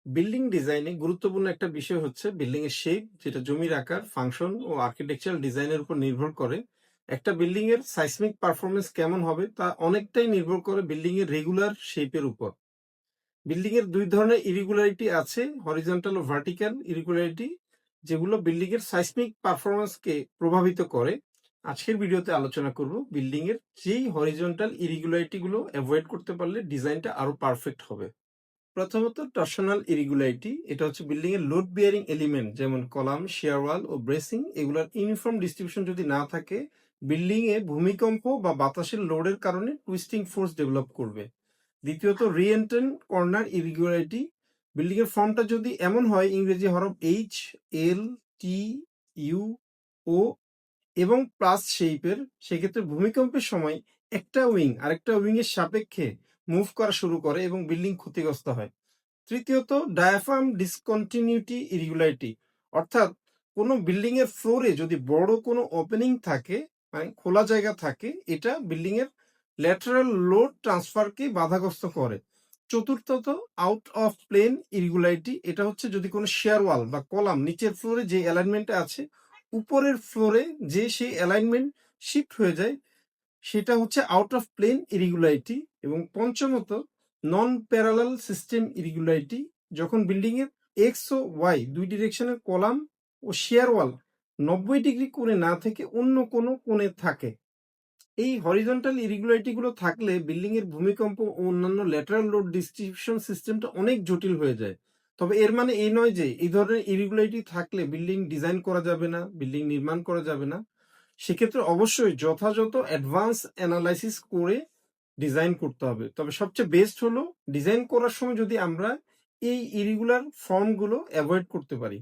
Building ডিজাইনে গুরুত্বপূর্ণ একটা বিষয় হচ্ছে বিল্ডিং এর শেপ, যেটা জমির আকার, ফাংশন ও আর্কিটেকচারাল ডিজাইনের উপর নির্ভর করে। একটা বিল্ডিং এর সাইসমিক পারফরমেন্স কেমন হবে তা অনেকটাই নির্ভর করে বিল্ডিং এর রেগুলার শেপের উপর। বিল্ডিং এর দুই ধরনের ইরিগুলারিটি আছে, হরিজন্টাল ও ভার্টিক্যাল ইরিগুলারিটি, যেগুলো বিল্ডিং এর সাইসমিক পারফরমেন্সকে প্রভাবিত করে। আজকের ভিডিওতে আলোচনা করব বিল্ডিং এর যেই হরিজন্টাল ইরিগুলারিটি গুলো অ্যাভয়েড করতে পারলে ডিজাইনটা আরো পারফেক্ট হবে। প্রথমত টর্শনাল ইরিগুলারিটি, এটা হচ্ছে বিল্ডিং এর লোড বিয়ারিং এলিমেন্ট যেমন কলাম, শেয়ার ওয়াল ও ব্রেসিং, এগুলোর ইউনিফর্ম ডিস্ট্রিবিউশন যদি না থাকে, বিল্ডিং এ ভূমিকম্প বা বাতাসের লোডের কারণে টুইস্টিং ফোর্স ডেভেলপ করবে। দ্বিতীয়ত রিএন্ট্রেন্ট কর্নার ইরিগুলারিটি, বিল্ডিং এর ফর্মটা যদি এমন হয় ইংরেজি হরফ এইচ, এল, টি, ইউ, ও এবং প্লাস শেপের, সেক্ষেত্রে ভূমিকম্পের সময় একটা উইং আরেকটা উইং এর সাপেক্ষে মুভ করা শুরু করে এবং বিল্ডিং ক্ষতিগ্রস্ত হয়। তৃতীয়ত ডায়াফ্রাম ডিসকন্টিনিউটি ইরেগুলারিটি, অর্থাৎ কোনো বিল্ডিং এর ফ্লোরে যদি বড় কোনো ওপেনিং থাকে, মানে খোলা জায়গা থাকে, এটা বিল্ডিং এর ল্যাটারাল লোড ট্রান্সফারকে বাধাগ্রস্ত করে। চতুর্থত আউট অফ প্লেন ইরেগুলারিটি, এটা হচ্ছে যদি কোনো শেয়ার ওয়াল বা কলাম নিচের ফ্লোরে যে অ্যালাইনমেন্টে আছে, উপরের ফ্লোরে যে সেই অ্যালাইনমেন্ট শিফট হয়ে যায়, সেটা হচ্ছে আউট অফ প্লেন ইরেগুলারিটি। এবং পঞ্চমত নন প্যারালাল সিস্টেম ইরেগুলারিটি, যখন বিল্ডিং এর এক্স ও ওয়াই দুই ডিরেকশনের কলাম ও শেয়ার ওয়াল 90 ডিগ্রি কোণে না থেকে অন্য কোনো কোণে থাকে। এই হরিজন্টাল ইরেগুলারিটি গুলো থাকলে বিল্ডিং এর ভূমিকম্প ও অন্যান্য ল্যাটারাল লোড ডিস্ট্রিবিউশন সিস্টেমটা অনেক জটিল হয়ে যায়। তবে এর মানে এই নয় যে এই ধরনের ইরেগুলারিটি থাকলে বিল্ডিং ডিজাইন করা যাবে না, বিল্ডিং নির্মাণ করা যাবে না। সেক্ষেত্রে অবশ্যই যথাযথ অ্যাডভান্স অ্যানালাইসিস করে ডিজাইন করতে হবে। তবে সবচেয়ে বেস্ট হলো ডিজাইন করার সময় যদি আমরা এই ইরেগুলার ফর্মগুলো অ্যাভয়েড করতে পারি।